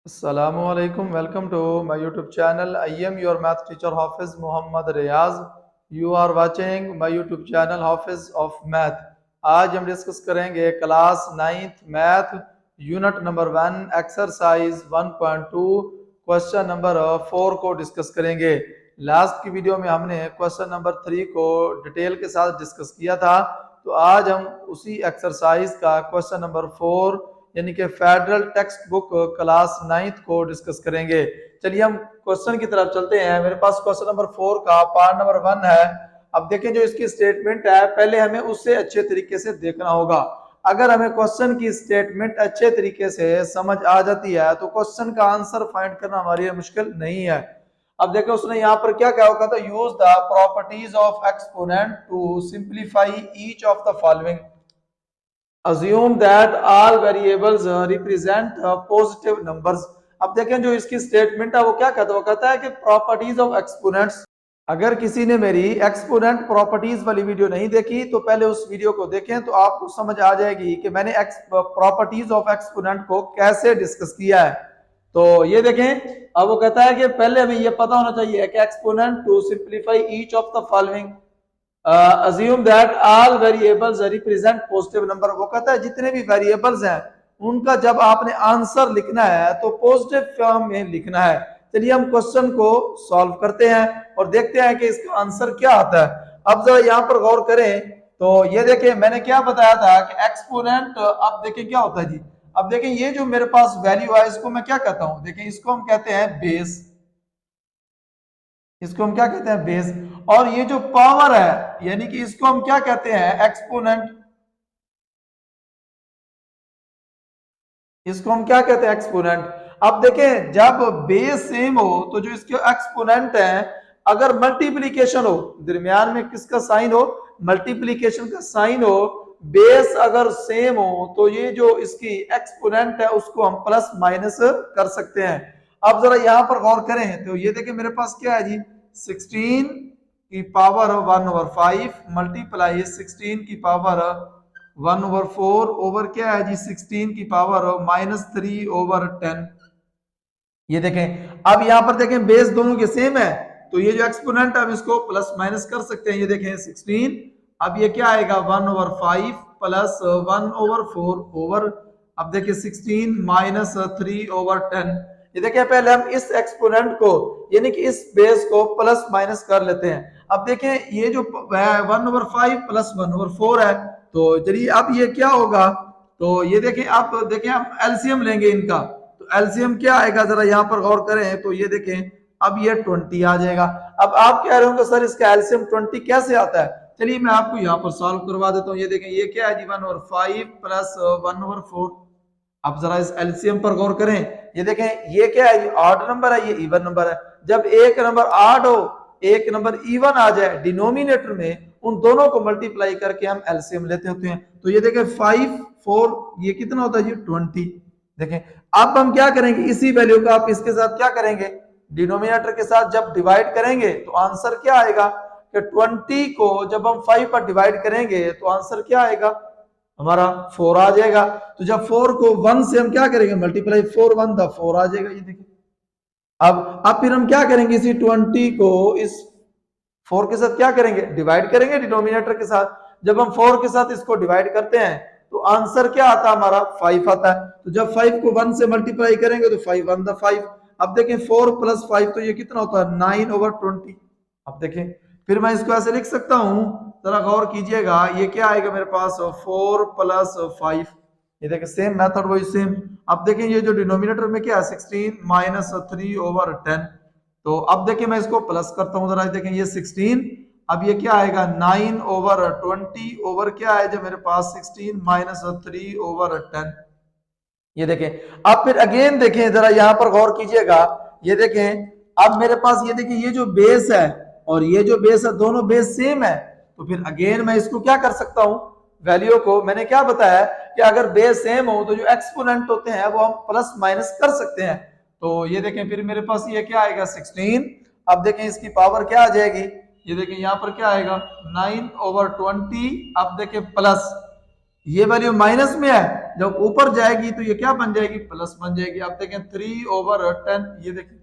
Assalamualaikum. Welcome to my YouTube channel. I am your math teacher Hafiz Muhammad Riyaz. You are watching my YouTube channel Hafiz of Math. आज हम discuss करेंगे class 9th math unit number 1 exercise 1.2 question number 4 को discuss करेंगे। Last की video में हमने question number 3 को detail के साथ डिस्कस किया था, तो आज हम उसी एक्सरसाइज का क्वेश्चन नंबर 4 यानी कि federal text book class 9th को डिस्कस करेंगे। चलिए हम क्वेश्चन की तरफ चलते हैं। मेरे पास क्वेश्चन नंबर 4 का पार्ट नंबर 1 है। अब देखें जो इसकी स्टेटमेंट है, पहले हमें उससे अच्छे तरीके से देखना होगा। अगर हमें क्वेश्चन की स्टेटमेंट अच्छे तरीके से समझ आ जाती है तो क्वेश्चन का आंसर फाइंड करना हमारे लिए मुश्किल नहीं है। अब देखो उसने यहाँ पर क्या कहा होगा, तो use the properties of exponent to simplify each of the following. Assume that all variables represent positive numbers। अब देखें जो इसकी स्टेटमेंट है वो क्या कहता है, वो कहता है कि प्रॉपर्टीज ऑफ एक्सपोनेंट्स। अगर किसी ने मेरी एक्सपोनेंट प्रॉपर्टीज वाली वीडियो नहीं देखी तो पहले उस वीडियो को देखें, तो आपको समझ आ जाएगी कि मैंने प्रॉपर्टीज ऑफ एक्सपोनेंट को कैसे डिस्कस किया है। तो ये देखें, अब वो कहता है कि पहले हमें ये पता होना चाहिए कि exponent to simplify each of the following assume that all variables represent positive number। वो कहता है जितने भी वेरिएबल्स हैं उनका जब आपने आंसर लिखना है तो पॉजिटिव फॉर्म में लिखना है। चलिए हम क्वेश्चन को सॉल्व करते हैं और देखते हैं कि इसका आंसर क्या आता है। अब जरा यहाँ पर गौर करें तो ये देखें मैंने क्या बताया था कि एक्सपोनेंट, अब देखें क्या होता है जी। अब देखें ये जो मेरे पास वैल्यू है इसको मैं क्या कहता हूं, देखें इसको हम कहते हैं बेस। इसको हम क्या कहते हैं, बेस। और ये जो पावर है यानी कि इसको हम क्या कहते हैं, एक्सपोनेंट। इसको हम क्या कहते हैं, एक्सपोनेंट। अब देखें जब बेस सेम हो तो जो इसके एक्सपोनेंट है, अगर मल्टीप्लीकेशन हो, दरमियान में किसका साइन हो, मल्टीप्लीकेशन का साइन हो, बेस अगर सेम हो तो ये जो इसकी एक्सपोनेंट है उसको हम प्लस माइनस कर सकते हैं। अब जरा यहां पर गौर करें तो ये देखें मेरे पास क्या है जी, 16 की पावर 1/5 मल्टीप्लाई 16 की पावर 1/4 ओवर क्या है जी, 16 की पावर -3/10। ये देखें अब यहां पर देखें बेस दोनों के सेम है तो ये जो एक्सपोनेंट है हम इसको प्लस माइनस कर सकते हैं। ये देखें 16, अब ये क्या आएगा 1/5 प्लस 1/4 ओवर, अब देखिए 16 -3/10। ये देखिए पहले हम इस एक्सपोनेंट को यानी कि इस बेस को प्लस माइनस कर लेते हैं। अब देखें ये जो 1/5 प्लस 1/4 है, तो चलिए अब ये क्या होगा, तो ये देखें आप देखें हम एलसीएम लेंगे इनका, तो एलसीएम क्या आएगा जरा यहाँ पर गौर करें तो ये देखें अब ये 20 आ जाएगा। अब आप कह रहे होंगे सर इसका एलसीएम 20 कैसे आता है, चलिए मैं आपको यहाँ पर सॉल्व करवा देता हूँ। ये देखें ये क्या है जी 1/5 प्लस 1/4। अब जरा इस एलसीएम पर गौर करें, ये देखें ये क्या है, ऑड नंबर है, ये इवन नंबर है। जब एक नंबर ऑड हो एक नंबर इवन आ जाए डिनोमिनेटर में, उन दोनों को मल्टीप्लाई करके हम एलसीएम लेते होते हैं। तो ये देखें 5 4 ये कितना होता है जी 20। देखें अब हम क्या करेंगे, इसी वैल्यू का आप इसके साथ क्या करेंगे, डिनोमिनेटर के साथ जब डिवाइड करेंगे तो आंसर क्या आएगा कि 20 को जब हम 5 पर डिवाइड करेंगे तो आंसर क्या आएगा, हमारा 4 आ जाएगा। तो जब 4 को 1 से हम क्या करेंगे मल्टीप्लाई, 4 1 द 4 आ जाएगा। ये देखिए अब फिर हम क्या करेंगे, इसी 20 को इस 4 के साथ क्या करेंगे, डिवाइड करेंगे डिनोमिनेटर के साथ। जब हम 4 के साथ इसको डिवाइड करते हैं तो आंसर क्या आता है, हमारा 5 आता है। तो जब 5 को 1 से मल्टीप्लाई करेंगे तो 5 1 द 5। अब देखें 4 प्लस 5 तो ये कितना होता है 9/20। अब देखें फिर मैं इसको ऐसे लिख सकता हूं, जरा गौर कीजिएगा, ये क्या आएगा मेरे पास 4 प्लस 5। ये देखें सेम मेथड वही सेम। अब देखें ये जो डिनोमिनेटर में क्या है 16 -3/10। तो अब देखिए मैं इसको प्लस करता हूं, जरा देखें ये 16, अब ये क्या आएगा 9/20 ओवर क्या है जो मेरे पास 16 -3/10। ये देखें अब फिर अगेन देखें जरा यहां पर गौर कीजिएगा, ये देखें अब मेरे पास ये देखें ये जो बेस है और ये जो बेस है दोनों बेस सेम है। तो फिर अगेन मैं इसको क्या कर सकता हूं, वैल्यू को मैंने क्या बताया कि अगर बेस सेम हो तो जो एक्सपोनेंट होते हैं वो हम प्लस माइनस कर सकते हैं। तो ये देखें फिर मेरे पास ये क्या आएगा 16, अब देखें इसकी पावर क्या आ जाएगी, ये देखें यहां पर क्या आएगा 9/20। अब देखें प्लस ये वैल्यू माइनस में है, जब ऊपर जाएगी तो ये क्या बन जाएगी, प्लस बन जाएगी। अब देखें 3/10, ये देखें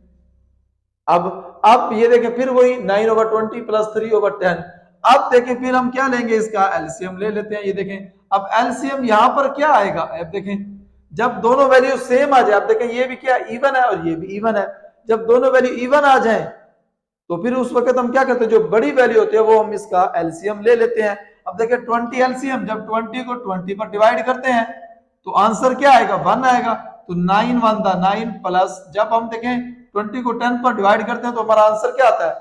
अब ये देखें फिर वही 9/20 प्लस 3/10। अब देखें फिर हम क्या लेंगे, इसका एलसीएम ले लेते हैं। ये देखें अब एलसीएम यहां पर क्या आएगा, अब देखें जब दोनों वैल्यू सेम आ जाए, अब देखें ये भी क्या इवन है और ये भी इवन है, जब दोनों वैल्यू इवन आ जाए तो फिर उस वक्त हम क्या करते हैं, जो बड़ी वैल्यू होती है वो हम इसका एलसीएम ले लेते हैं। अब देखिए 20 एलसीएम, जब 20 को 20 पर डिवाइड करते हैं तो आंसर क्या आएगा, 1 आएगा। तो 9 1 था 9 प्लस, जब हम देखें 20 को 10 पर डिवाइड करते हैं तो हमारा आंसर क्या आता है,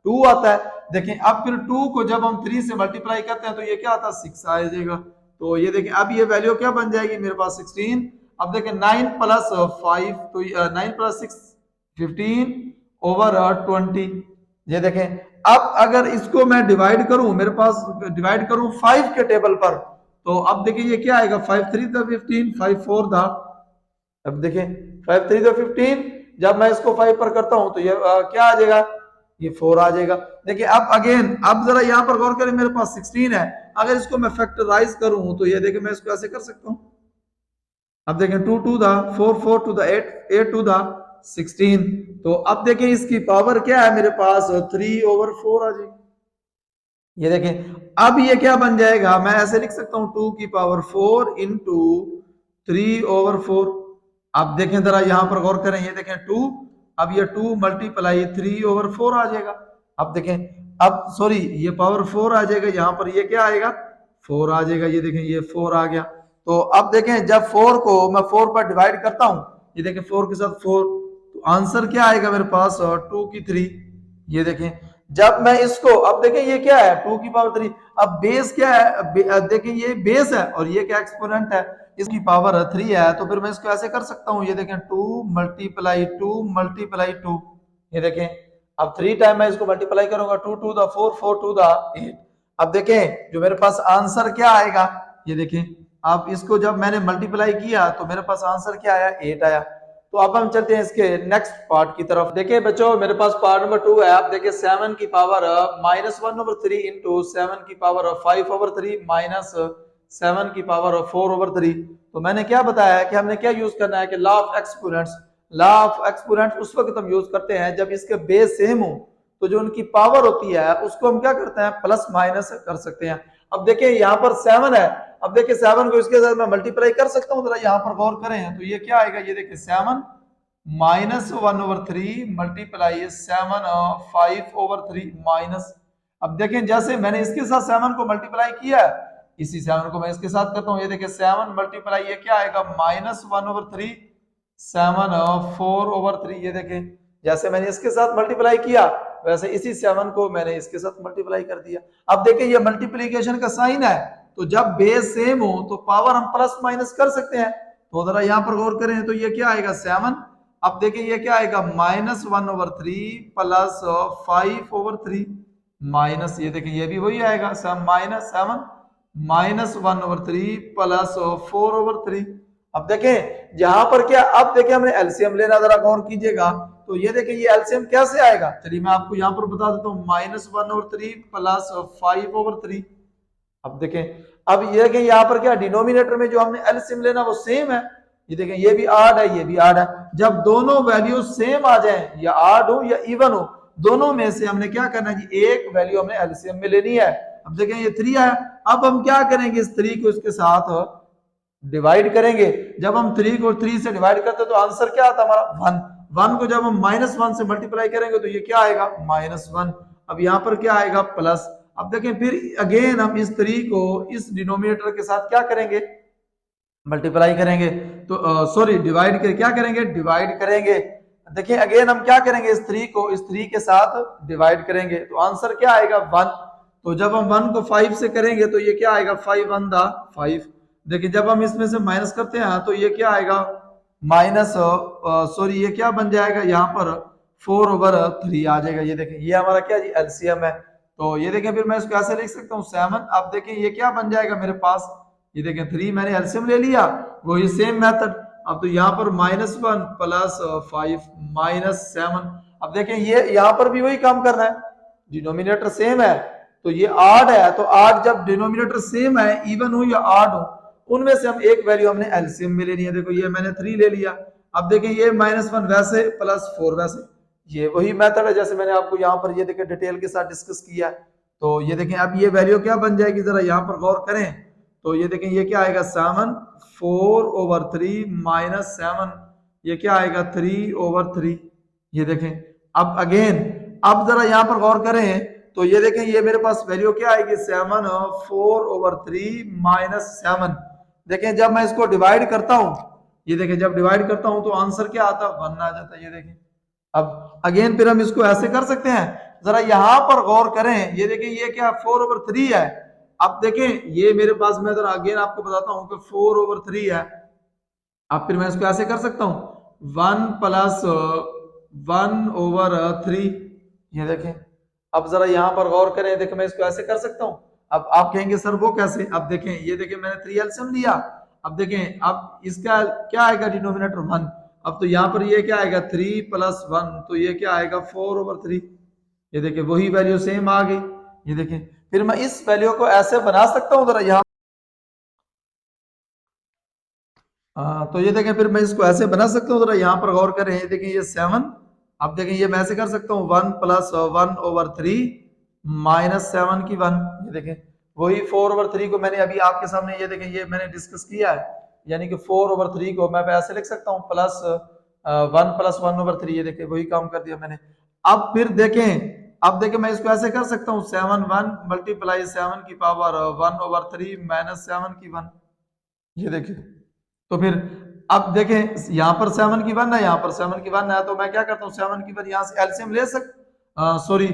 2 आता है। देखें अब फिर 2 को जब हम 3 से मल्टीप्लाई करते हैं तो ये क्या आता है, 6 आ जाएगा। तो ये देखें अब ये वैल्यू क्या बन जाएगी मेरे पास 16। अब देखें 9 प्लस 5, तो 9 प्लस 6 15/20। ये देखें अब अगर इसको मैं डिवाइड करूं, मेरे पास डिवाइड करूं 5 के टेबल पर, तो अब देखिए ये क्या आएगा, 5 3 था 15, 5 4 था। अब देखें 5 3 था 15, जब मैं इसको 5 पर करता हूं तो ये क्या आ जाएगा, ये 4 आ जाएगा। देखिए अब अगेन, अब जरा यहां पर गौर करें, मेरे पास 16 है, अगर इसको मैं फैक्टराइज करूं तो ये देखिए मैं इसको ऐसे कर सकता हूं। अब देखें 2 2 था 4 4 2 था 8 8 2 था 16। तो अब देखें इसकी पावर क्या है मेरे पास, 3/4 आ जाएगी। ये देखें अब ये क्या बन जाएगा, मैं ऐसे लिख सकता हूं 2 की पावर 4 इंटू 3/4। अब देखें जरा यहां पर गौर करें, ये देखें 2, अब ये 2 मल्टीप्लाई 3/4 आ जाएगा। अब देखें अब सॉरी ये पावर 4 आ जाएगा, यहां पर ये क्या आएगा, 4 आ जाएगा। ये देखें ये 4 आ गया। तो अब देखें जब 4 को मैं 4 पर डिवाइड करता हूं, ये देखें 4 के साथ 4, तो आंसर क्या आएगा मेरे पास, 2 की 3। ये देखें जब मैं इसको, अब देखें ये क्या है 2 की पावर 3, अब बेस क्या है, देखें ये बेस है और ये क्या एक्सपोनेंट है, इसकी पावर 3 है, तो फिर मैं इसको ऐसे कर सकता हूं। ये देखें 2 मल्टीप्लाई 2 मल्टीप्लाई 2। ये देखें अब 3 टाइम मैं इसको मल्टीप्लाई करूंगा, 2 2 दा 4 4 2 दा 8। अब देखें जो मेरे पास आंसर क्या आएगा, ये देखें अब इसको जब मैंने मल्टीप्लाई किया तो मेरे पास आंसर क्या आया, 8 आया। तो अब हम चलते हैं इसके नेक्स्ट पार्ट की तरफ। देखिए बच्चों मेरे पास पार्ट नंबर 2 है। आप देखिए 7 की पावर -1/3 इंटू 7 की पावर 5/3 माइनस 7 की पावर 4/3। तो मैंने क्या बताया कि हमने क्या यूज करना है कि law of exponents. Law of exponents उस वक्त हम यूज करते हैं जब इसके बेस सेम हो, तो जो उनकी पावर होती है उसको हम क्या करते हैं, प्लस माइनस कर सकते हैं। अब देखिए यहाँ पर 7 है, अब देखिए 7 को इसके साथ मैं मल्टीप्लाई कर सकता हूँ, जरा यहाँ पर गौर करें तो ये क्या आएगा, ये देखिए 7 -1/3 मल्टीप्लाई 7 5/3 माइनस। अब देखें जैसे मैंने इसके साथ 7 को मल्टीप्लाई किया, इसी 7 को मैं इसके साथ करता हूँ। ये देखिए 7 मल्टीप्लाई ये क्या आएगा, -1/3 7 4/3। ये देखें जैसे मैंने इसके साथ मल्टीप्लाई किया वैसे इसी 7 को मैंने इसके साथ मल्टीप्लाई कर दिया। अब देखिए ये मल्टीप्लीकेशन का साइन है, तो जब बेस सेम हो तो पावर हम प्लस माइनस कर सकते हैं। तो जरा यहाँ पर गौर करें तो ये क्या आएगा 7, अब देखिए ये क्या आएगा -1/3 प्लस 5/3 माइनस, ये देखिए ये भी वही आएगा -7 -1/3 प्लस 4/3। अब देखें जहां पर क्या, अब देखिए हमने एलसीएम लेना, जरा गौर कीजिएगा। तो ये देखिए ये एलसीएम कैसे आएगा, चलिए मैं आपको यहां पर बता देता हूं, -1/3 प्लस 5/3। अब देखें अब ये देखें यहाँ पर क्या डिनोमिनेटर में जो हमने एलसीएम लेना वो सेम है। ये देखें ये भी आड है ये भी आड है, जब दोनों वैल्यू सेम आ जाए, या आड हो या इवन हो, दोनों में से हमने क्या करना है जी, एक वैल्यू हमने एलसीएम में लेनी है। अब देखें ये 3 आया, अब हम क्या करेंगे, इस 3 को इसके साथ डिवाइड करेंगे। जब हम 3 को 3 से डिवाइड करते हैं तो आंसर क्या आता है हमारा 1। 1 को जब हम -1 से मल्टीप्लाई करेंगे तो ये क्या आएगा -1। अब यहाँ पर क्या आएगा प्लस। अब देखें फिर अगेन हम इस 3 को इस डिनोमिनेटर के साथ क्या करेंगे, मल्टीप्लाई करेंगे। तो सॉरी डिवाइड कर क्या करेंगे, डिवाइड करेंगे। देखिए अगेन हम क्या करेंगे, इस 3 को इस 3 के साथ डिवाइड करेंगे, तो आंसर क्या आएगा 1। तो जब हम 1 को 5 से करेंगे तो ये क्या आएगा 5 1 दा 5। देखिए जब हम इसमें से माइनस करते हैं तो ये क्या आएगा माइनस सॉरी ये क्या बन जाएगा यहाँ पर 4/3 आ जाएगा। ये देखें ये हमारा क्या जी एलसीएम है। तो ये देखें फिर मैं इसको ऐसे लिख सकता हूँ 7। अब देखें ये क्या बन जाएगा मेरे पास, ये देखें 3 मैंने एलसीएम ले लिया, वही सेम मेथड। अब तो यहाँ पर -1 प्लस 5 -7। अब देखें ये यहाँ पर भी वही काम करना है, डिनोमिनेटर सेम है तो ये 8 है, तो 8 जब डिनोमिनेटर सेम है इवन हो या ऑड हो उनमें से हम एक वैल्यू हमने एलसीएम में लेनी है। देखो ये मैंने 3 ले लिया। अब देखें ये -1 वैसे +4 वैसे, ये वही मेथड है जैसे मैंने आपको यहाँ पर ये देखें डिटेल के साथ डिस्कस किया है। तो ये देखें अब ये वैल्यू क्या बन जाएगी, जरा यहाँ पर गौर करें। तो ये देखें ये क्या आएगा 7 4/3 -7, ये क्या आएगा 3/3। ये देखें अब अगेन, अब जरा यहाँ पर गौर करें तो ये देखें ये मेरे पास वैल्यू क्या आएगी 7 4/3 -7। देखें जब मैं इसको डिवाइड करता हूं, ये देखें जब डिवाइड करता हूं तो आंसर क्या आता है 1 आ जाता है। ये देखें अब अगेन फिर हम इसको ऐसे कर सकते हैं, जरा यहां पर गौर करें। ये देखें ये क्या 4/3 है। अब देखें ये मेरे पास, मैं जरा अगेन आपको बताता हूं कि 4/3 है। अब फिर मैं इसको ऐसे कर सकता हूं 1 + 1/3। ये देखें अब जरा यहां पर गौर करें, देखें मैं इसको ऐसे कर सकता हूं। अब आप कहेंगे सर वो कैसे, अब देखें ये देखें मैंने 3 एलसीएम लिया। अब देखें अब इसका क्या आएगा डिनोमिनेटर 1। अब तो यहाँ पर ये क्या आएगा 3 + 1, तो ये क्या आएगा 4/3। ये देखें वही वैल्यू सेम आ गई। ये देखें फिर मैं इस वैल्यू को ऐसे बना सकता हूँ, जरा यहाँ तो ये देखें फिर मैं इसको ऐसे बना सकता हूँ, जरा यहाँ पर गौर करें। ये देखें ये 7, अब देखें ये मैं ऐसे कर सकता हूँ 1 + 1/3 -7 की 1। ये देखें वही 4/3 को मैंने अभी आपके सामने ये देखें ये मैंने डिस्कस किया है, यानी कि 4/3 को मैं ऐसे लिख सकता हूँ +1 + 1/3। ये देखें वही काम कर दिया मैंने। अब फिर देखें, अब देखें मैं इसको ऐसे कर सकता हूँ 7 1 × 7 की पावर 1/3 -7 की 1। ये देखें तो फिर अब देखें यहाँ पर 7 की 1 है, यहाँ पर 7 की 1 है, तो मैं क्या करता हूँ 7 की 1 यहाँ से एलसीएम ले सॉरी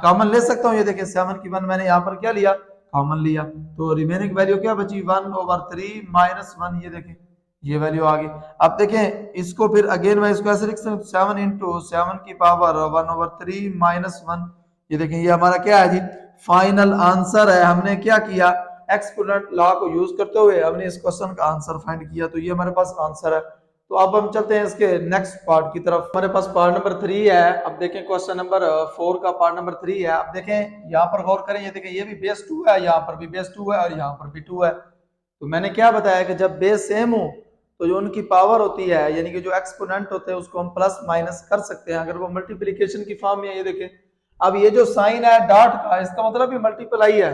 कॉमन ले सकता हूँ। ये देखें 7 की 1 मैंने यहाँ पर क्या लिया, कॉमन लिया, तो रिमेनिंग वैल्यू क्या बची 1/3 -1। ये देखें ये वैल्यू आ गई। अब देखें इसको फिर अगेन मैं इसको ऐसे लिख सकता हूँ 7 × 7 की पावर 1/3 -1। ये देखें ये हमारा क्या है जी, फाइनल आंसर है। हमने क्या किया, एक्सपोनेंट लॉ को यूज करते हुए हमने इस क्वेश्चन का आंसर फाइंड किया। तो ये हमारे पास आंसर है। तो अब हम चलते हैं इसके नेक्स्ट पार्ट की तरफ। हमारे पास पार्ट नंबर 3 है। अब देखें क्वेश्चन नंबर 4 का पार्ट नंबर 3 है। अब देखें यहाँ पर गौर करें, ये देखें ये भी बेस 2 है, यहाँ पर भी बेस 2 है और यहाँ पर भी 2 है। तो मैंने क्या बताया कि जब बेस सेम हो तो जो उनकी पावर होती है, यानी कि जो एक्सपोनेंट होते हैं उसको हम प्लस माइनस कर सकते हैं अगर वो मल्टीप्लीकेशन की फॉर्म में है। ये देखें अब ये जो साइन है डॉट का, इसका मतलब भी मल्टीप्लाई है।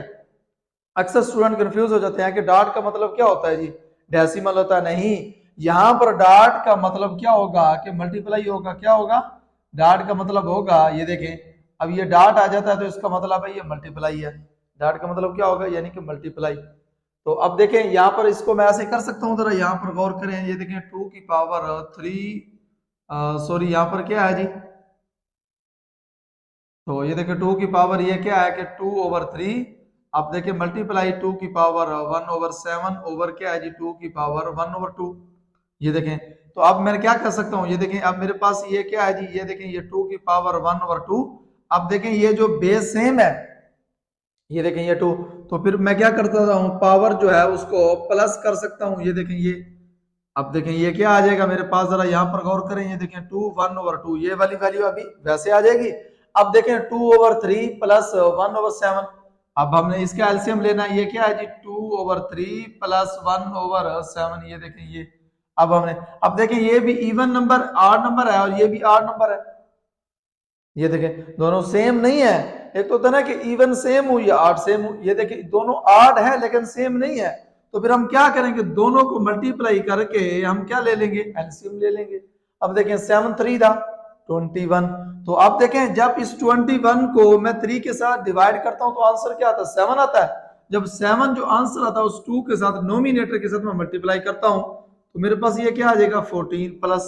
अक्सर स्टूडेंट कंफ्यूज हो जाते हैं कि डॉट का मतलब क्या होता है जी, डेसिमल होता है। नहीं, यहाँ पर डॉट का मतलब क्या होगा कि मल्टीप्लाई होगा। क्या होगा, डॉट का मतलब होगा, ये देखें अब ये डॉट आ जाता है तो इसका मतलब है ये मल्टीप्लाई है। डॉट का मतलब क्या होगा, यानी कि मल्टीप्लाई। तो अब देखें यहाँ पर इसको मैं ऐसे कर सकता हूँ, जरा यहाँ पर गौर करें। ये देखें 2 की पावर 3 सॉरी यहाँ पर क्या है जी, तो ये देखें 2 की पावर ये क्या है कि 2/3। अब देखिए मल्टीप्लाई 2 की पावर 1/7 ओवर क्या है जी 2 की पावर 1/2। ये देखें तो अब मैं क्या कर सकता हूँ, ये देखें अब मेरे पास ये क्या है जी, ये देखें ये 2 की पावर 1/2। अब देखें ये जो बेस सेम है, ये देखें ये 2, तो फिर मैं क्या करता हूँ पावर जो है उसको प्लस कर सकता हूँ। ये देखें ये, अब देखें ये क्या आ जाएगा मेरे पास, जरा यहाँ पर गौर करें। ये देखें 2 1/2, ये वाली वैल्यू अभी वैसे आ जाएगी। अब देखें 2/3 + 1/7। अब हमने इसका एलसीएम लेना है। ये क्या है जी 2/3 + 1/7। ये देखें ये, अब हमने, अब देखें ये भी इवन नंबर आड नंबर है और ये भी आड नंबर है। ये देखें दोनों सेम नहीं है। एक तो होता है ना कि इवन सेम हो या आड सेम हो। ये देखें दोनों आड है लेकिन सेम नहीं है। तो फिर हम क्या करेंगे, दोनों को मल्टीप्लाई करके हम क्या ले लेंगे, एलसीएम ले लेंगे। अब देखें 7 3 था 21। तो अब देखें जब इस 21 को मैं 3 के साथ डिवाइड करता हूं तो आंसर क्या आता है 7 आता है। जब 7 जो आंसर आता है उस 2 के साथ नोमिनेटर के साथ मैं मल्टीप्लाई करता हूं तो मेरे पास ये क्या आ जाएगा 14 प्लस।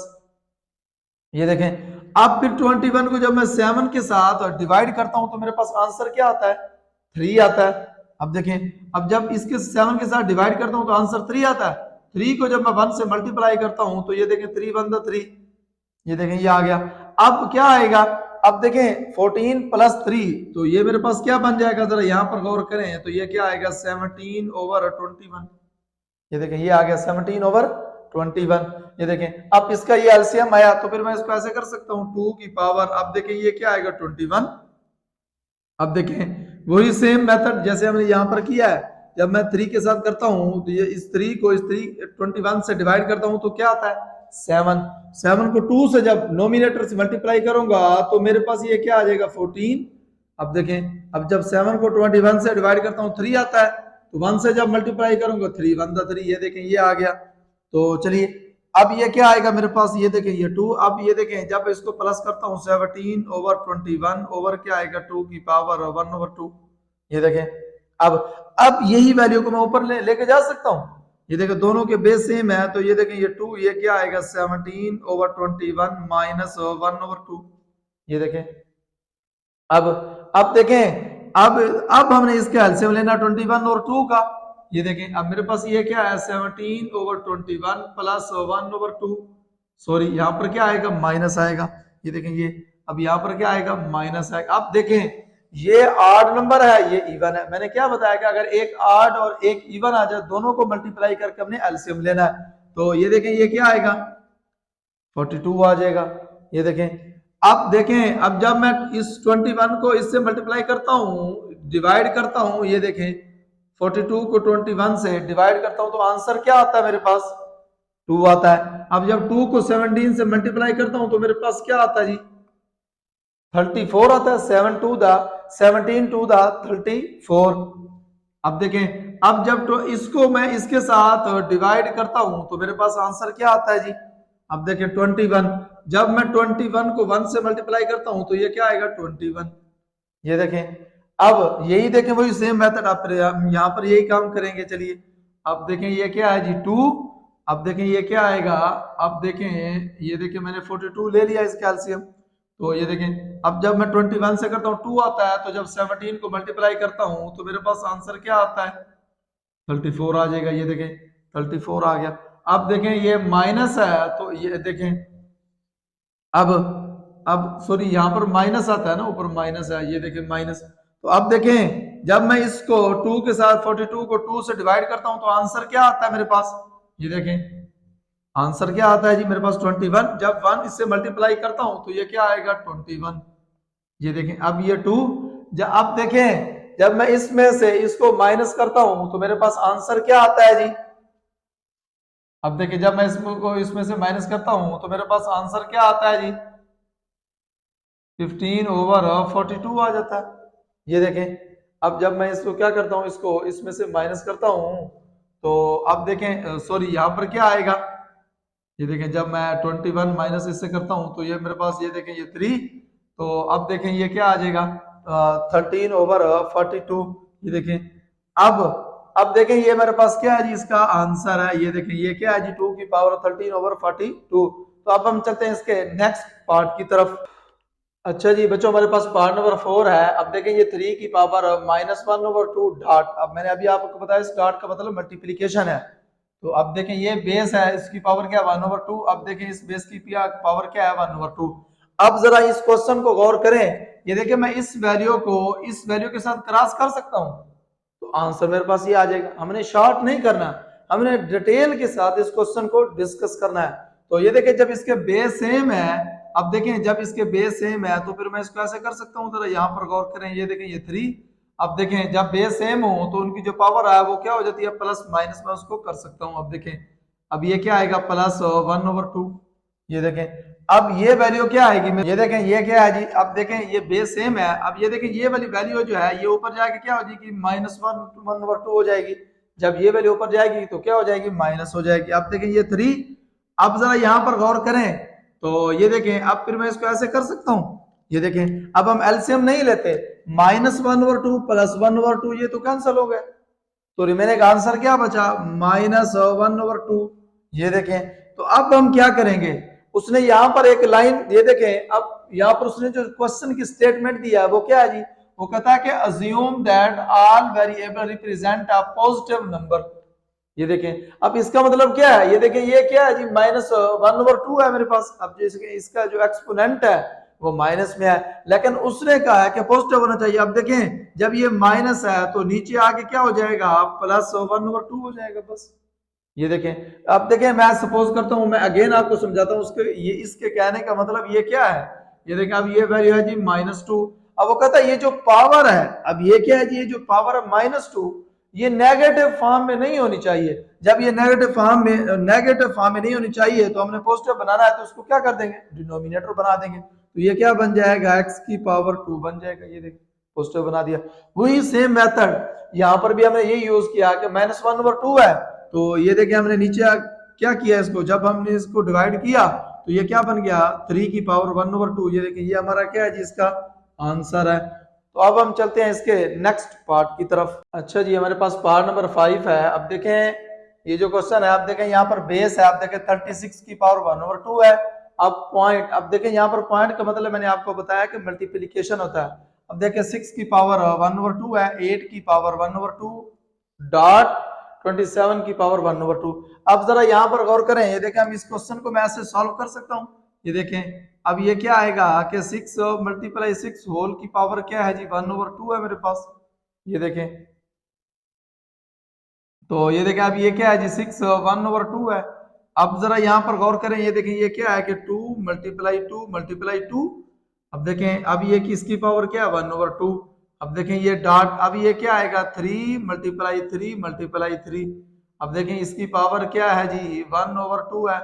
ये देखें अब फिर 21 को जब मैं 7 के साथ डिवाइड करता हूं तो मेरे पास आंसर क्या आता है 3 आता है। अब देखें अब जब इसके 7 के साथ डिवाइड करता हूं तो आंसर 3 आता है। 3 को जब मैं 1 से मल्टीप्लाई करता हूं तो ये देखें 3 1 3, ये देखें ये आ गया। अब क्या आएगा, अब देखें 14 + 3, तो ये मेरे पास क्या बन जाएगा, जरा यहां पर गौर करें। तो ये क्या आएगा 17/21। ये देखें ये आ गया 17/21। ये देखें अब इसका ये एलसीएम आया तो फिर मैं इसको ऐसे कर सकता हूं 2 की पावर, अब देखें ये क्या आएगा 21। अब देखें वही सेम मेथड जैसे हमने यहां पर किया है, जब मैं 3 के साथ करता हूँ तो ये इस 3 को इस 21 से डिवाइड करता हूँ तो क्या आता है 7। 7 को 2 से जब नोमिनेटर से मल्टीप्लाई करूंगा तो मेरे पास ये क्या आ जाएगा 14। अब देखें, अब जब 7 को 21 से डिवाइड करता हूँ 3 आता है, तो 1 से जब मल्टीप्लाई करूंगा 3 1 3, ये देखें ये आ गया। तो चलिए अब ये क्या आएगा मेरे पास, ये देखें ये 2। अब ये देखें जब इसको प्लस करता हूँ 17 ओवर 21 ओवर क्या आएगा 2 की पावर 1 ओवर 2। ये देखें अब यही वैल्यू को मैं ऊपर लेके जा सकता हूँ। ये देखें दोनों के बेस सेम है, तो ये देखें ये 2, ये क्या आएगा 17 ओवर 21 माइनस 1 ओवर 2। ये देखें अब देखें अब हमने इसका एलसीएम लेना 21 और 2 का। ये देखें अब मेरे पास ये क्या है 17 ओवर 21 प्लस 1 ओवर 2। सॉरी यहाँ पर क्या आएगा माइनस आएगा। ये देखें ये अब यहाँ पर क्या आएगा माइनस आएगा। अब देखें ये ऑड नंबर है, ये इवन है। मैंने क्या बताया कि अगर एक ऑड और एक इवन आ जाए दोनों को मल्टीप्लाई करके हमने एलसीएम लेना है। तो ये देखें ये क्या आएगा 42 आ जाएगा। ये देखें अब देखें अब जब मैं इस 21 को इससे मल्टीप्लाई करता हूँ डिवाइड करता हूँ, ये देखें 42 को 21 से डिवाइड करता हूँ तो आंसर क्या आता है मेरे पास 2 आता है। अब जब 2 को 17 से मल्टीप्लाई करता हूँ तो मेरे पास क्या आता है जी 34 आता है। 17 टू द 34। अब देखें अब जब तो इसको मैं इसके साथ डिवाइड करता हूं तो मेरे पास आंसर क्या आता है जी। अब देखें 21, जब मैं 21 को 1 से मल्टीप्लाई करता हूं तो ये क्या आएगा 21। ये देखें अब यही देखें वही सेम मेथड आप यहाँ पर यही काम करेंगे। चलिए अब देखें ये क्या है जी 2। अब देखें ये क्या आएगा, अब देखें ये देखें मैंने 42 ले लिया इसका एलसीएम। तो ये देखें अब जब मैं 21 से करता हूँ 2 आता है, तो जब 17 को मल्टीप्लाई करता हूँ तो मेरे पास आंसर क्या आता है 34 आ जाएगा। ये देखें 34 आ गया। अब देखें ये माइनस है तो ये देखें अब सॉरी यहाँ पर माइनस आता है ना, ऊपर माइनस है, ये देखें माइनस। तो अब देखें जब मैं इसको 2 के साथ 42 को 2 से डिवाइड करता हूँ तो आंसर क्या आता है मेरे पास। ये देखें आंसर क्या आता है जी मेरे पास 21। जब 1 इससे मल्टीप्लाई करता हूं तो ये क्या आएगा 21। ये देखें अब ये 2। अब देखें जब मैं इसमें से इसको माइनस करता हूं तो मेरे पास आंसर क्या आता है जी। अब देखें जब मैं इसमें से माइनस करता हूं तो मेरे पास आंसर क्या आता है जी 15 ओवर 42 आ जाता है। ये देखें अब जब मैं इसको क्या करता हूं इसको इसमें से माइनस करता हूं तो अब देखें सॉरी यहाँ पर क्या आएगा। ये देखें जब मैं 21 माइनस इससे करता हूं तो ये मेरे पास ये देखें ये 3। तो अब देखें ये क्या आ जाएगा 13 ओवर 42। ये देखें अब देखें ये मेरे पास क्या है जी इसका आंसर है। ये देखें ये क्या है जी 2 की पावर 13 ओवर 42। तो अब हम चलते हैं इसके नेक्स्ट पार्ट की तरफ। अच्छा जी बच्चों हमारे पास पार्ट नंबर 4 है। अब देखें ये 3 की पावर -1 ओवर 2 डॉट। अब मैंने अभी आपको बताया इस डॉट का मतलब मल्टीप्लीकेशन है। तो अब देखें ये बेस है, इसकी पावर क्या है 1 ओवर 2। अब देखें इस बेस की पावर क्या है 1 ओवर 2। अब जरा इस क्वेश्चन को गौर करें। ये देखें मैं इस वैल्यू को इस वैल्यू के साथ क्रॉस कर सकता हूं तो आंसर मेरे पास ये आ जाएगा। हमने शॉर्ट नहीं करना, हमने डिटेल के साथ इस क्वेश्चन को डिस्कस करना है। तो ये देखें जब इसके बेस सेम है, अब देखें जब इसके बेस सेम है तो फिर मैं इसको ऐसे कर सकता हूं। जरा यहाँ पर गौर करें, ये देखें ये 3। अब देखें जब बेस सेम हो तो उनकी जो पावर है वो क्या हो जाती है प्लस माइनस में उसको कर सकता हूं। अब देखें अब ये क्या आएगा प्लस 1 ओवर 2। ये देखें अब ये वैल्यू क्या आएगी, ये देखें ये क्या है जी। अब देखें ये बेस सेम है। अब ये देखें ये वाली वैल्यू जो है ये ऊपर जाके क्या हो जाएगी -1 ओवर 2 हो जाएगी। जब ये वैल्यू ऊपर जाएगी तो क्या हो जाएगी माइनस हो जाएगी। अब देखें ये 3। अब जरा यहाँ पर गौर करें तो ये देखें अब फिर मैं इसको ऐसे कर सकता हूं। ये देखें अब हम एलसीएम नहीं लेते, -1 ओवर 2 प्लस 1 ओवर 2 ये तो कैंसिल हो गए। तो रिमेनिंग आंसर क्या बचा -1 ओवर 2। ये देखें तो अब हम क्या करेंगे, उसने यहाँ पर एक लाइन ये देखें। अब यहाँ पर उसने जो क्वेश्चन की स्टेटमेंट दिया है वो क्या है जी, वो कहता है कि assume that all variable represent a positive number. ये देखें अब इसका मतलब क्या है, ये देखें ये क्या है जी -1 ओवर 2 है मेरे पास। अब जो इसका जो एक्सपोनेंट है वो माइनस में है, लेकिन उसने कहा है कि पॉजिटिव होना चाहिए। अब देखें जब ये माइनस है तो नीचे आके क्या हो जाएगा +1 ओवर 2 हो जाएगा बस। ये देखें अब देखें मैं सपोज करता हूं, मैं अगेन आपको समझाता हूं उसके ये इसके कहने का मतलब ये क्या है। ये देखें अब ये वैल्यू है जी -2। अब वो कहता है ये जो पावर है, अब ये क्या है जी, ये जो पावर है -2 ये नेगेटिव फॉर्म में नहीं होनी चाहिए। जब ये नेगेटिव फॉर्म में नहीं होनी चाहिए तो हमने पॉजिटिव बनाना है तो उसको क्या कर देंगे, डिनोमिनेटर बना देंगे। तो ये क्या बन जाएगा, x की पावर 2 बन जाएगा। ये देखिए पॉजिटिव बना दिया। वही सेम मेथड यहाँ पर भी हमने ये यूज किया कि -1/2 है, तो ये देखिए हमने नीचे क्या किया, इसको जब हमने इसको डिवाइड किया तो ये क्या बन गया, 3 की पावर 1/2। ये देखिए ये हमारा क्या है जी, इसका आंसर है। तो अब हम चलते हैं इसके नेक्स्ट पार्ट की तरफ। अच्छा जी, हमारे पास पार्ट नंबर 5 है। अब देखें ये जो क्वेश्चन है, आप देखें यहाँ पर बेस है, आप देखें 36 की पावर 1/2 है। अब पॉइंट, अब देखें यहाँ पर पॉइंट का मतलब मैंने आपको बताया कि मल्टीप्लीकेशन होता है। अब देखें 6 की पावर 1/2 है, 8 की पावर 1/2 डॉट 27 की पावर 1/2। अब जरा यहाँ पर गौर करें, ये देखें हम इस क्वेश्चन को मैं ऐसे सॉल्व कर सकता हूँ। ये देखें अब ये क्या आएगा कि 6 × 6 होल की पावर क्या है जी, 1/2 है मेरे पास। ये देखें, तो ये देखें अब ये क्या है जी, 6 1/2 है। अब जरा यहाँ पर गौर करें, ये देखें ये क्या है कि 2 × 2 अब देखें अब ये किसकी पावर क्या है, 1/2। अब देखें ये डॉट, अब ये क्या आएगा, 3 × 3 अब देखें इसकी पावर क्या है जी, 1/2 है।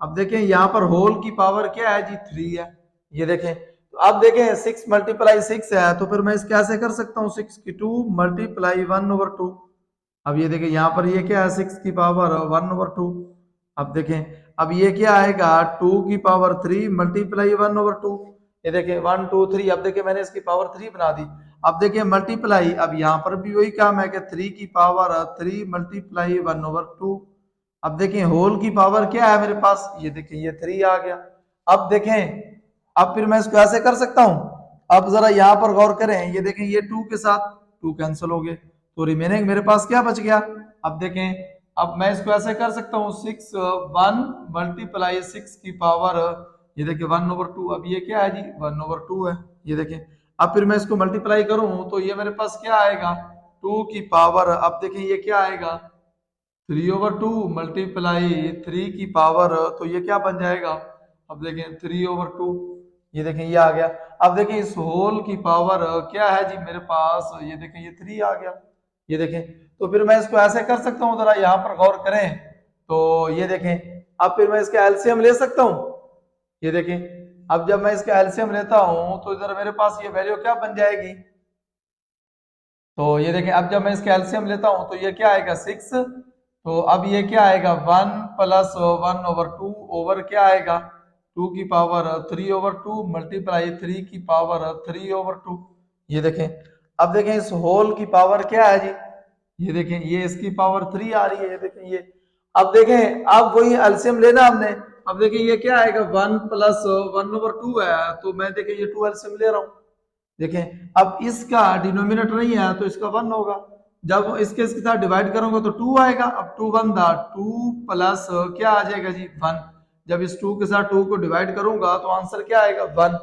अब देखें यहाँ पर होल की पावर क्या है जी, 3 है। ये देखें, तो अब देखें 6 × 6 है, तो फिर मैं इस कैसे कर सकता हूँ, 6 की 2 × 1/2। अब ये देखें यहाँ पर ये क्या है, 6 की पावर 1/2। अब देखें अब ये क्या आएगा, 2 की पावर 3 × 1/2। ये देखें 1 2 3, अब देखें मैंने इसकी पावर 3 बना दी। अब देखिए मल्टीप्लाई, अब यहाँ पर भी वही काम है कि 3 की पावर 3 × 1/2। अब देखें होल की पावर क्या है मेरे पास, ये देखें ये 3 आ गया। अब देखें अब फिर मैं इसको ऐसे कर सकता हूँ। अब जरा यहाँ पर गौर करें, ये देखें ये 2 के साथ 2 कैंसिल हो गए, तो रिमेनिंग मेरे पास क्या बच गया। अब देखें अब मैं इसको ऐसे कर सकता हूँ, 6 1 × 6 की पावर, ये देखिए 1/2। अब ये क्या है जी, 1/2 है। ये देखें अब फिर मैं इसको मल्टीप्लाई करूं तो ये मेरे पास क्या आएगा, 2 की पावर, अब देखें ये क्या आएगा, 3/2 मल्टीप्लाई 3 की पावर, तो ये क्या बन जाएगा, अब देखें 3/2। ये देखें ये आ गया। अब देखें इस होल की पावर क्या है जी मेरे पास, ये देखें ये 3 आ गया। ये देखें तो फिर मैं इसको ऐसे कर सकता हूँ, जरा यहाँ पर गौर करें, तो ये देखें अब फिर मैं इसका एलसीएम ले सकता हूँ। ये देखें अब जब मैं इसका एलसीएम लेता हूं तो इधर मेरे पास ये वैल्यू क्या बन जाएगी, तो ये देखें अब जब मैं इसका एलसीएम लेता हूं तो ये क्या आएगा 6, तो अब ये क्या आएगा 1 + 1/2 ओवर क्या आएगा 2 की पावर 3/2 मल्टीप्लाई 3 की पावर 3/2। ये देखें अब देखें इस होल की पावर क्या है जी, ये देखें ये इसकी पावर 3 आ रही है। ये देखें ये, अब देखें अब वही एलसीएम लेना हमने। अब देखें ये क्या आएगा 1 + 1/2 है, तो मैं देखें ये 2 एलसीएम ले रहा हूँ। देखें अब इसका डिनोमिनेटर नहीं है तो इसका 1 होगा, जब इसके साथ डिवाइड करूंगा तो 2 आएगा। अब 2 1 दा 2 प्लस क्या आ जाएगा जी 1, जब इस 2 के साथ 2 को डिवाइड करूंगा तो आंसर क्या आएगा 1।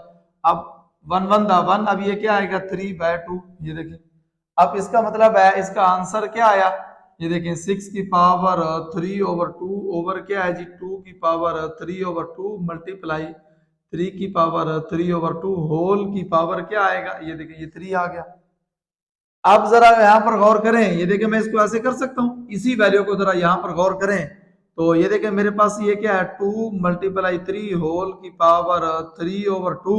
अब 1 1 दा 1, अब ये क्या आएगा 3/2। ये देखें अब इसका मतलब है इसका आंसर क्या आया, ये देखें 6 की पावर 3/2 ओवर क्या है जी 2 की पावर 3/2 मल्टीप्लाई 3 की पावर 3/2 होल की पावर क्या आएगा, ये देखें ये 3 आ गया। आप जरा यहाँ पर गौर करें, ये देखें मैं इसको ऐसे कर सकता हूँ, इसी वैल्यू को जरा यहाँ पर गौर करें, तो ये देखें मेरे पास ये क्या है 2 × 3 होल की पावर 3/2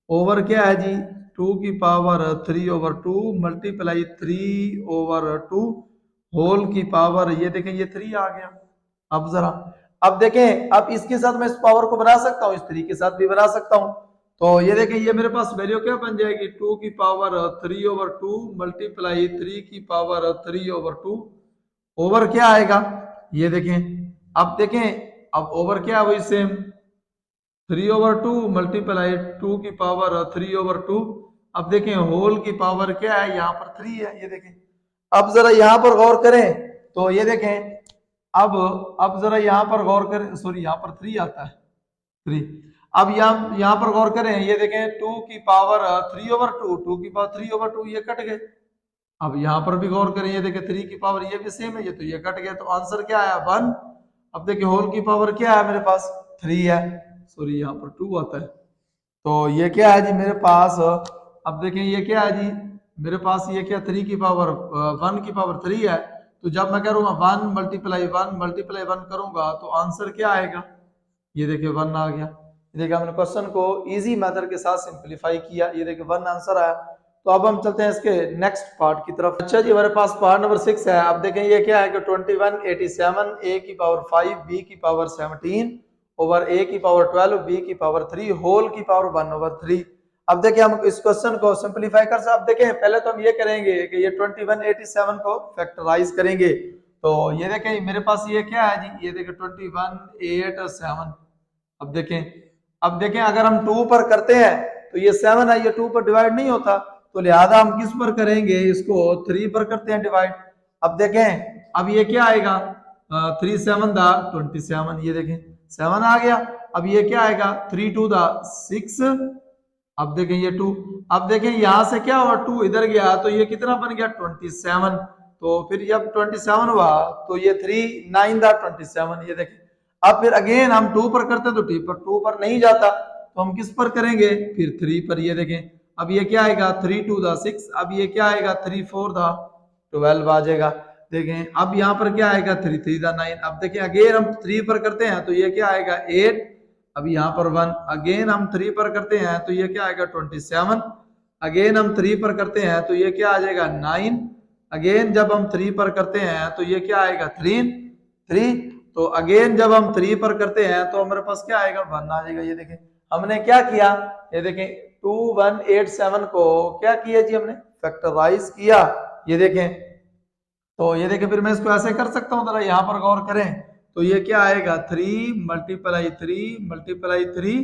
ओवर क्या है जी 2 की पावर 3/2 मल्टीप्लाई 3/2 होल की पावर, ये देखें ये 3 आ गया। अब जरा अब देखें अब इसके साथ मैं इस पावर को बना सकता हूँ, इस 3 के साथ भी बना सकता हूँ, तो ये देखें ये मेरे पास वैल्यू क्या बन जाएगी 2 की पावर 3/2 मल्टीप्लाई 3 की पावर 3/2 ओवर क्या आएगा, ये देखें अब देखें अब ओवर क्या है वही सेम 3/2 मल्टीप्लाई 2 की पावर 3/2। अब देखें होल की पावर क्या है, यहाँ पर 3 है। ये देखें अब जरा यहाँ पर गौर करें, तो ये देखें अब जरा यहाँ पर गौर करें, सॉरी यहाँ पर 3 आता है 3। अब यहाँ पर गौर करें, ये देखें 2 की पावर 3/2 2 की पावर 3/2 ये कट गए। अब यहाँ पर भी गौर करें, ये देखें 3 की पावर ये भी सेम है, ये तो ये कट गया, तो आंसर क्या आया 1। अब देखिए होल की पावर क्या है मेरे पास 3 है, सॉरी यहाँ पर 2 आता है, तो ये क्या है जी मेरे पास, अब देखें ये क्या है जी मेरे पास ये क्या 3 की पावर 1 की पावर 3 है, तो जब मैं करूंगा 1 मल्टीप्लाई 1 मल्टीप्लाई 1 करूंगा तो आंसर क्या आएगा, ये देखिए 1 आ गया। ये देखिए हमने क्वेश्चन को इजी मेथड के साथ सिंपलीफाई किया, ये देखिए 1 आंसर आया। तो अब हम चलते हैं इसके नेक्स्ट पार्ट की तरफ। अच्छा जी, हमारे पास पार्ट नंबर 6 है। अब देखें ये क्या है कि 2187 a की पावर 5 b की पावर 17 ओवर a की पावर 12 b की पावर 3 होल की पावर 1/3। अब देखिए हम इस क्वेश्चन को सिंपलीफाई कर सकते। अब देखें पहले तो हम ये करेंगे कि ये 2187 को फैक्टराइज करेंगे। तो ये देखें मेरे पास ये क्या है जी, ये देखें 2187। अब देखें अगर हम 2 पर करते हैं तो ये 7 है, ये 2 पर डिवाइड नहीं होता, तो लिहाजा हम किस पर करेंगे, इसको 3 पर करते हैं डिवाइड। अब देखें अब ये क्या आएगा, 3 7 दा 27, ये देखें 7 आ गया। अब ये क्या आएगा 3 2 दा 6। अब देखें ये 2, अब देखें यहां से क्या हुआ 2 इधर गया तो ये कितना बन गया 27। तो फिर जब 27 हुआ तो ये 3 9 दा 27, ये देखें। अब फिर अगेन हम 2 पर करते तो 2 पर नहीं जाता, तो हम किस पर करेंगे फिर 3 पर। ये देखें अब ये क्या आएगा 3 2 दा 6, अब ये क्या आएगा 3 4 दा 12 आ जाएगा। देखें अब यहाँ पर क्या आएगा 3 3 दा 9। अब देखें अगेन हम 3 पर करते हैं तो ये क्या आएगा 8, अब यहाँ पर 1। अगेन हम 3 पर करते हैं तो ये क्या आएगा 27। अगेन हम 3 पर करते हैं तो ये क्या आ जाएगा 9। अगेन जब हम 3 पर करते हैं तो ये क्या आएगा 3। तो अगेन जब हम 3 पर करते हैं तो हमारे पास क्या आएगा 1 आ जाएगा। ये देखें हमने क्या किया, ये देखें 2187 को क्या किया जी, हमने फैक्टराइज किया। ये देखें तो ये देखें फिर मैं इसको ऐसे कर सकता हूँ, जरा यहाँ पर गौर करें। तो ये क्या आएगा 3 मल्टीप्लाई 3 मल्टीप्लाई 3।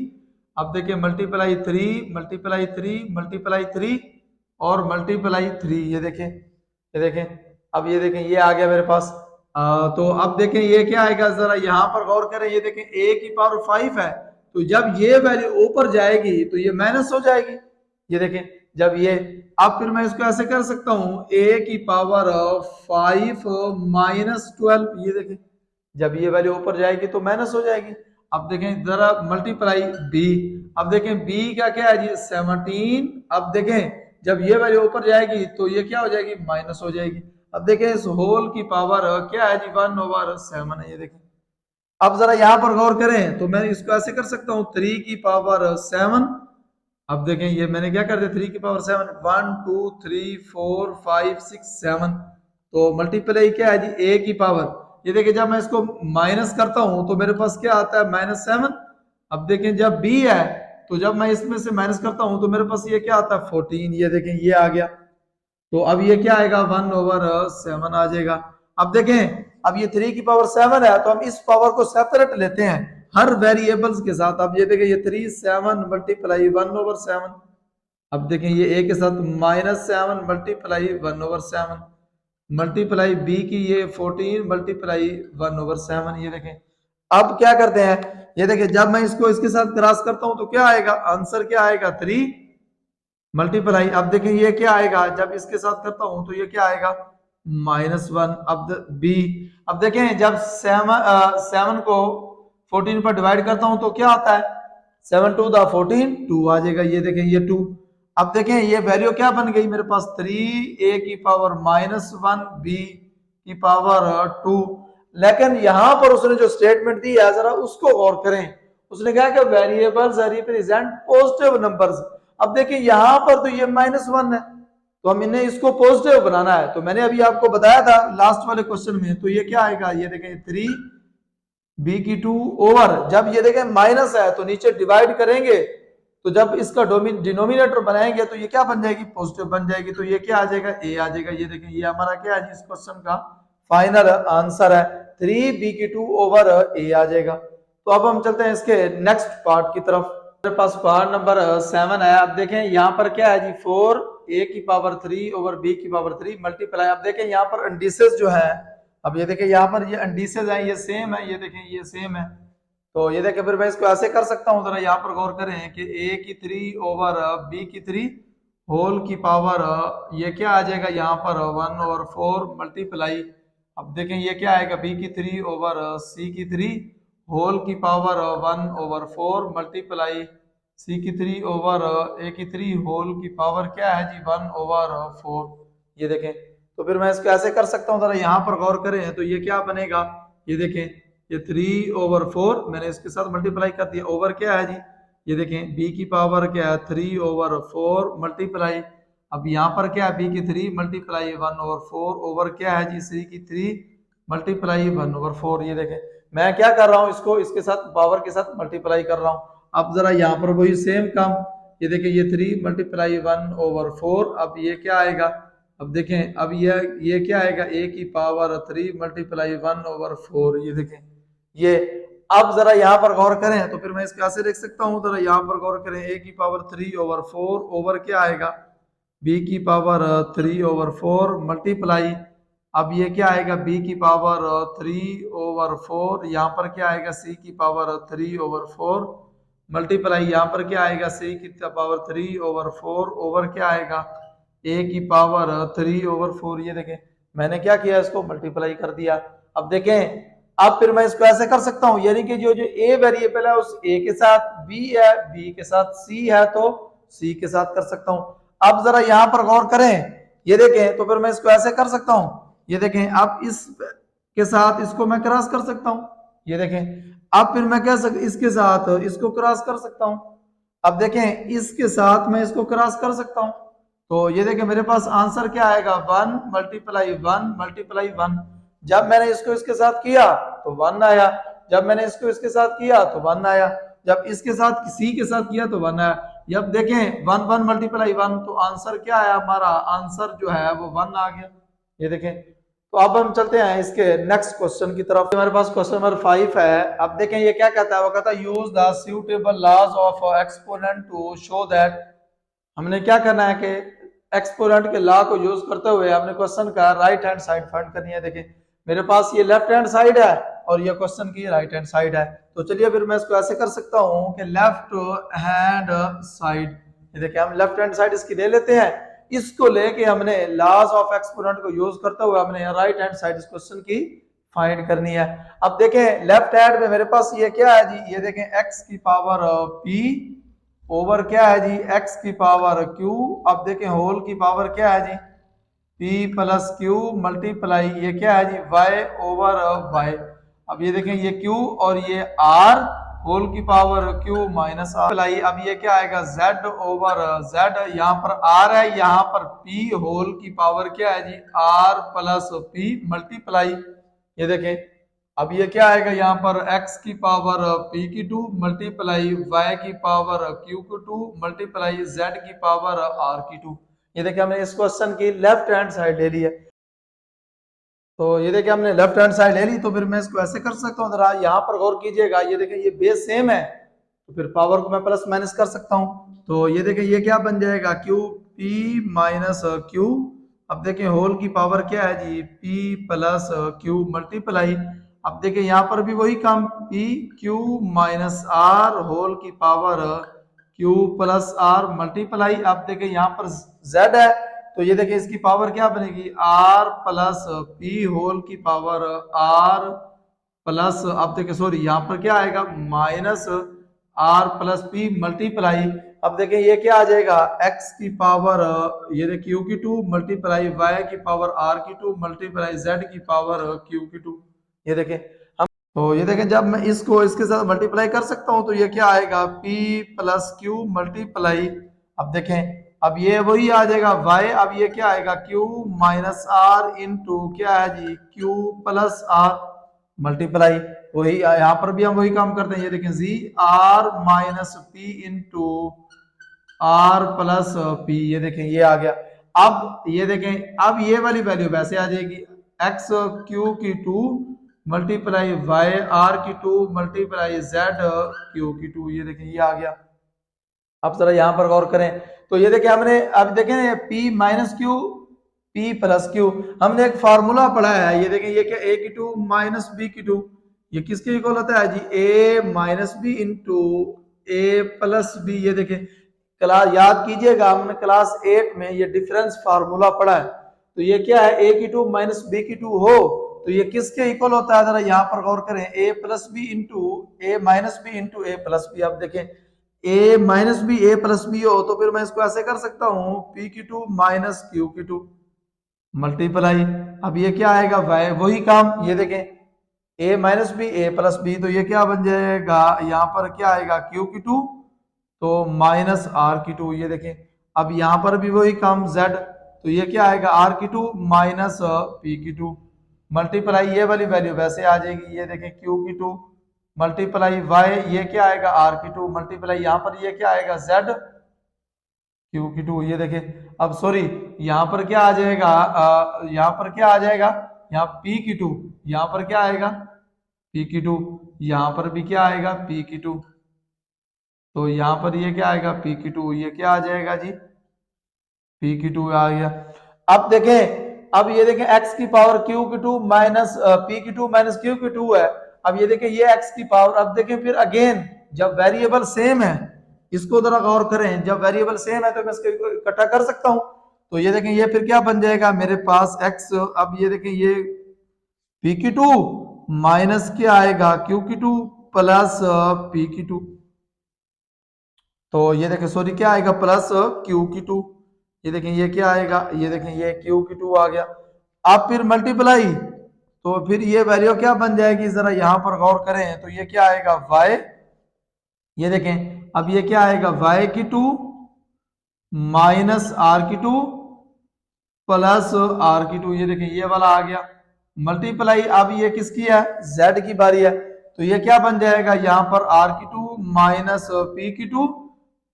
अब देखिए मल्टीप्लाई 3 मल्टीप्लाई 3 मल्टीप्लाई 3 और मल्टीप्लाई 3। ये देखें अब ये देखें ये आ गया मेरे पास। तो अब देखें ये क्या आएगा, जरा यहाँ पर गौर करें। ये देखें a की पावर 5 है, तो जब ये वैल्यू ऊपर जाएगी तो ये माइनस हो जाएगी। ये देखें जब ये, अब फिर मैं इसको ऐसे कर सकता हूं a की पावर 5 माइनस 12। ये देखें जब ये वैल्यू ऊपर जाएगी तो माइनस हो जाएगी। अब देखें जरा मल्टीप्लाई b। अब देखें b का क्या है जी 17। अब देखें जब ये वैल्यू ऊपर जाएगी तो ये क्या हो जाएगी माइनस हो जाएगी। अब देखें इस होल की पावर क्या है जी 1/7 है। ये देखें अब जरा यहाँ पर गौर करें तो मैं इसको ऐसे कर सकता हूँ 3 की पावर 7। अब देखें ये मैंने क्या कर दिया 3 की पावर 7, 1 2 3 4 5 6 7। तो मल्टीप्लाई क्या है जी a की पावर। ये देखिए जब मैं इसको माइनस करता हूं तो मेरे पास क्या आता है -7। अब देखें जब b है तो जब मैं इसमें से माइनस करता हूं तो मेरे पास ये क्या आता है 14। ये देखें ये आ गया। तो अब ये क्या आएगा 1/7 आ जाएगा। अब देखें अब ये 3 की पावर 7 है, तो हम इस पावर को सेपरेट लेते हैं हर वेरिएबल्स के साथ। अब ये देखें ये 3 7 मल्टीप्लाई 1/7। अब देखें ये a के साथ -7 मल्टीप्लाई 1/7 मल्टीप्लाई b की ये 14 मल्टीप्लाई 1/7। ये देखें अब क्या करते हैं, ये देखें जब मैं इसको इसके साथ क्रॉस करता हूं तो क्या आएगा आंसर क्या आएगा 3 मल्टीप्लाई। अब देखें ये क्या आएगा जब इसके साथ करता हूं तो ये क्या आएगा -1। अब b, अब देखें जब 7 को 14 पर डिवाइड करता हूं तो क्या आता है 7 2 दा 14 2 आ जाएगा। ये देखें ये 2। अब देखें ये वैल्यू क्या बन गई मेरे पास 3 a की पावर -1 b की पावर 2। लेकिन यहां पर उसने जो स्टेटमेंट दी है जरा उसको गौर करें। उसने कहा कि वेरिएबल्स रिप्रेजेंट पॉजिटिव नंबर्स। अब देखिए यहां पर तो ये -1 है, तो हम इन्हें इसको पॉजिटिव बनाना है। तो मैंने अभी आपको बताया था लास्ट वाले क्वेश्चन में, तो ये क्या आएगा ये देखें 3 b की 2 ओवर, जब ये देखें माइनस है तो नीचे डिवाइड करेंगे तो जब इसका डिनोमिनेटर बनाएंगे तो ये क्या बन जाएगी पॉजिटिव बन जाएगी। तो ये क्या आ जाएगा a आ जाएगा। ये देखें ये हमारा क्या है इस क्वेश्चन का फाइनल आंसर है 3b की 2 ओवर a आ जाएगा। तो अब हम चलते हैं इसके नेक्स्ट पार्ट की तरफ। मेरे पास पार्ट नंबर 7 है। अब देखें यहाँ पर क्या है जी 4 a की पावर 3 ओवर b की पावर 3 मल्टीप्लाई। अब देखें यहाँ पर इंडिसेस जो है, अब ये देखें यहाँ पर ये इंडिसेस हैं ये सेम है। ये देखें ये सेम है। तो ये देखें फिर मैं इसको ऐसे कर सकता हूँ, जरा यहाँ पर गौर करें कि a की 3 ओवर b की 3 होल की पावर ये क्या आ जाएगा यहाँ पर 1/4 मल्टीप्लाई। अब देखें ये क्या आएगा b की 3 ओवर c की 3 होल की पावर 1/4 मल्टीप्लाई सी की 3 ओवर ए की 3 होल की पावर क्या है जी 1 ओवर 4। ये देखें, तो फिर मैं इसको ऐसे कर सकता हूँ, जरा यहाँ पर गौर करें तो ये क्या बनेगा, ये देखें ये 3 ओवर 4 मैंने इसके साथ मल्टीप्लाई कर दिया, ओवर क्या है जी, ये देखें बी की पावर क्या है 3 ओवर 4 मल्टीप्लाई, अब यहाँ पर क्या है बी की 3 मल्टीप्लाई 1 ओवर 4 ओवर क्या है जी सी की 3 मल्टीप्लाई 1 ओवर 4। ये देखें मैं क्या कर रहा हूँ, इसको इसके साथ पावर के साथ मल्टीप्लाई कर रहा हूँ। अब जरा यहाँ पर वही सेम काम, ये देखें ये 3 मल्टीप्लाई 1 ओवर 4, अब ये क्या आएगा, अब देखें अब ये क्या आएगा ए की पावर 3 मल्टीप्लाई 1 ओवर 4। ये देखें ये, अब जरा यहाँ पर गौर करें तो फिर मैं इसको ऐसे लिख सकता हूँ, जरा यहाँ पर गौर करें ए की पावर 3 ओवर 4 ओवर क्या आएगा बी की पावर 3 ओवर 4 मल्टीप्लाई, अब ये क्या आएगा बी की पावर 3 ओवर 4, यहाँ पर क्या आएगा सी की पावर 3 ओवर 4 मल्टीप्लाई, यहाँ पर क्या आएगा सी की पावर 3 ओवर 4 ओवर क्या आएगा ए की पावर 3 ओवर 4। ये देखें मैंने क्या किया, इसको मल्टीप्लाई कर दिया। अब देखें अब फिर मैं इसको ऐसे कर सकता हूं, यानी कि जो जो ए वेरिएबल है उस ए के साथ बी है, बी के साथ सी है तो सी के साथ कर सकता हूं। अब जरा यहां पर गौर करें, ये देखें तो फिर मैं इसको ऐसे कर सकता हूं, ये देखें अब इस के साथ इसको मैं क्रॉस कर सकता हूं, ये देखें अब फिर मैं कह सकता इसके साथ इसको क्रॉस कर सकता हूं, अब देखें इसके साथ मैं इसको क्रॉस कर सकता हूं, तो ये देखें मेरे पास आंसर क्या आएगा 1 मल्टीप्लाई 1 मल्टीप्लाई 1। जब मैंने इसको इसके साथ किया तो 1 आया, जब मैंने इसको इसके साथ किया तो 1 आया, जब इसके साथ सी के साथ किया तो 1 आया। जब देखें 1 1 मल्टीप्लाई 1 तो आंसर क्या आया, हमारा आंसर जो है वो 1 आ गया। ये देखें, तो अब हम चलते हैं इसके नेक्स्ट क्वेश्चन की तरफ। हमारे पास क्वेश्चन नंबर 5 है। अब देखें ये क्या कहता है, वो कहता है use the suitable laws of exponent to show that, हमने क्या करना है कि एक्सपोनेंट के लॉ को यूज करते हुए हमने क्वेश्चन का राइट हैंड साइड फाइंड करनी है। देखें मेरे पास ये लेफ्ट हैंड साइड है और ये क्वेश्चन की राइट हैंड साइड है, तो चलिए फिर मैं इसको ऐसे कर सकता हूं कि लेफ्ट हैंड साइड, ये देखिए हम लेफ्ट हैंड साइड इसकी ले लेते हैं, इसको लेके हमने लॉज ऑफ एक्सपोनेंट को यूज करते हुए हमने राइट हैंड साइड इस क्वेश्चन की फाइंड करनी है। अब देखें लेफ्ट हैंड में मेरे पास ये क्या है जी, ये देखें x की पावर p ओवर क्या है जी x की पावर q, अब देखें होल की पावर क्या है जी p प्लस q मल्टीप्लाई ये क्या है जी y ओवर y। अब ये देखें ये q और ये r होल की पावर q माइनस r, अब ये क्या आएगा z ओवर z, यहाँ पर r है यहाँ पर p होल की पावर क्या है जी r प्लस p मल्टीप्लाई, ये देखें अब ये क्या आएगा यहाँ पर x की पावर p की 2 मल्टीप्लाई y की पावर q की 2 मल्टीप्लाई z की पावर r की 2। ये देखिए हमने इस क्वेश्चन की लेफ्ट हैंड साइड ले ली है, तो ये देखिए हमने लेफ्ट हैंड साइड ले ली, तो फिर मैं इसको ऐसे कर सकता हूँ, जरा यहाँ पर गौर कीजिएगा, ये देखिए ये बेस सेम है तो फिर पावर को मैं प्लस माइनस कर सकता हूँ, तो ये देखिए ये क्या बन जाएगा q p माइनस q, अब देखिए होल की पावर क्या है जी p प्लस q मल्टीप्लाई, अब देखिए यहाँ पर भी वही काम p q minus r whole की power q plus r multiply, अब देखिए यहाँ पर z है तो ये देखिए इसकी पावर क्या बनेगी r प्लस p होल की पावर r प्लस, अब देखिए सॉरी यहाँ पर क्या आएगा minus r plus p multiply, अब देखिए ये क्या आ जाएगा x की पावर ये देखिए q की 2 मल्टीप्लाई y की पावर r की 2 मल्टीप्लाई z की पावर q की 2। ये देखें हम, तो ये देखें जब मैं इसको इसके साथ मल्टीप्लाई कर सकता हूं तो ये क्या आएगा p प्लस q मल्टीप्लाई, अब देखें अब ये वही आ जाएगा y, अब ये क्या आएगा q माइनस r इंटू क्या है जी q प्लस r मल्टीप्लाई, वही यहाँ पर भी हम वही काम करते हैं, ये देखें जी r minus p into r plus p, ये देखें ये आ गया। अब ये देखें अब ये वाली वैल्यू वैसे आ जाएगी x q की 2 मल्टीप्लाई y r की 2 मल्टीप्लाई z q की 2, ये देखें ये आ गया। अब जरा यहाँ पर गौर करें तो ये देखें हमने अब देखें p minus Q p plus Q, हमने एक फार्मूला पढ़ा है, ये देखें ये क्या a की 2 माइनस b की 2, ये किसके इक्वल होता है जी a minus B into a plus B. ये देखें क्लास याद कीजिएगा हमने क्लास 8 में ये डिफरेंस फार्मूला पढ़ा है, तो ये क्या है a की 2 माइनस b की 2 हो तो ये किसके इक्वल होता है, जरा यहाँ पर गौर करें a plus B into a minus B into a plus B. अब देखें A minus B A plus B हो तो फिर मैं इसको ऐसे कर सकता हूं पी की टू माइनस क्यू की टू मल्टीप्लाई। अब ये क्या आएगा वाई, वही काम ये देखें A minus B A plus B, तो ये क्या बन जाएगा यहाँ पर क्या आएगा क्यू की टू तो माइनस आर की टू, ये देखें। अब यहाँ पर भी वही काम जेड, तो ये क्या आएगा आर की टू माइनस पी की टू मल्टीप्लाई ये वाली वैल्यू वैसे आ जाएगी, ये देखें क्यू की टू मल्टीप्लाई वाई, ये क्या आएगा आर की टू मल्टीप्लाई यहाँ पर ये क्या आएगा जेड क्यू की टू, ये देखें। अब सॉरी यहाँ पर क्या आ जाएगा यहाँ पर क्या आ जाएगा यहाँ पी की टू, यहाँ पर क्या आएगा पी की टू, यहाँ पर भी क्या आएगा पी की टू, तो यहाँ पर ये क्या आएगा पी की टू, ये क्या आ जाएगा जी पी की टू आ गया। अब देखें अब ये देखें एक्स की पावर क्यू की टू माइनस पी की टू माइनस क्यू की टू है। अब ये देखें ये एक्स की पावर, अब देखें फिर अगेन जब वेरिएबल सेम है, इसको जरा गौर करें, जब वेरिएबल सेम है तो मैं इसको इकट्ठा कर सकता हूं, तो ये देखें ये फिर क्या बन जाएगा मेरे पास एक्स, अब ये देखें ये पी की टू माइनस क्या आएगा क्यू की टू प्लस पी की टू, तो ये देखें सॉरी क्या आएगा प्लस क्यू की टू, ये देखें ये क्या आएगा ये देखें ये क्यू की टू आ गया। अब फिर मल्टीप्लाई, तो फिर ये वैल्यू क्या बन जाएगी जरा यहां पर गौर करें, तो ये क्या आएगा वाई, ये देखें अब ये क्या आएगा वाई की टू माइनस आर की टू प्लस आर की टू, ये देखें ये वाला आ गया मल्टीप्लाई। अब ये किसकी है जेड की बारी है, तो ये क्या बन जाएगा यहाँ पर आर की टू माइनस पी की टू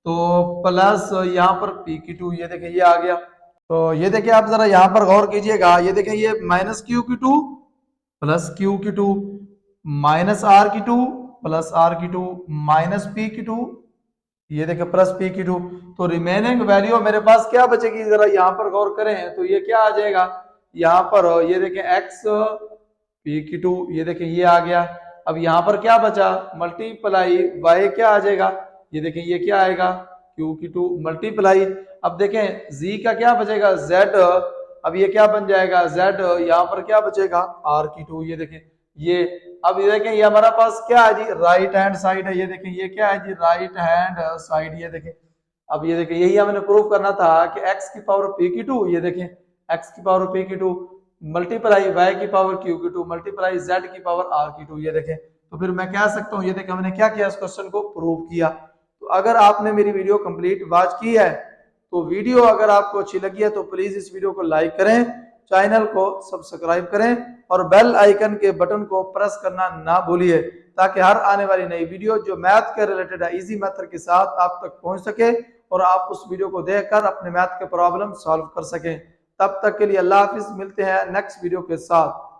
तो प्लस यहाँ पर पी की टू, ये देखें ये आ गया। तो ये देखिए आप जरा यहाँ पर गौर कीजिएगा, ये देखें ये माइनस क्यू की टू प्लस क्यू की टू माइनस आर की टू प्लस आर की टू माइनस पी की टू, ये देखें प्लस पी की टू, तो रिमेनिंग वैल्यू मेरे पास क्या बचेगी जरा यहाँ पर गौर करें, तो ये क्या आ जाएगा यहाँ पर ये देखें एक्स पी की टू, ये देखें ये आ गया। अब यहाँ पर क्या बचा मल्टीप्लाई वाई क्या आ जाएगा, ये देखें ये क्या आएगा क्यू की टू मल्टीप्लाई। अब देखें z का क्या बचेगा z, अब ये क्या बन जाएगा z, यहाँ पर क्या बचेगा r की टू, ये देखें ये। अब ये देखें ये हमारा पास क्या है जी राइट हैंड साइड है, ये देखें ये क्या है जी राइट हैंड साइड, ये देखें। अब ये देखें यही हमें प्रूव करना था कि x की पावर p की टू, ये देखें x की पावर p की टू मल्टीप्लाई y की पावर q की टू मल्टीप्लाई z की पावर r की टू, ये देखें। तो फिर मैं कह सकता हूँ ये देखें हमने क्या किया इस क्वेश्चन को प्रूव किया। तो अगर आपने मेरी वीडियो कंप्लीट वॉच की है तो वीडियो अगर आपको अच्छी लगी है तो प्लीज इस वीडियो को लाइक करें, चैनल को सब्सक्राइब करें और बेल आइकन के बटन को प्रेस करना ना भूलिए, ताकि हर आने वाली नई वीडियो जो मैथ के रिलेटेड है इजी मेथड के साथ आप तक पहुंच सके और आप उस वीडियो को देखकर अपने मैथ के प्रॉब्लम सॉल्व कर सकें। तब तक के लिए अल्लाह हाफिज, मिलते हैं नेक्स्ट वीडियो के साथ।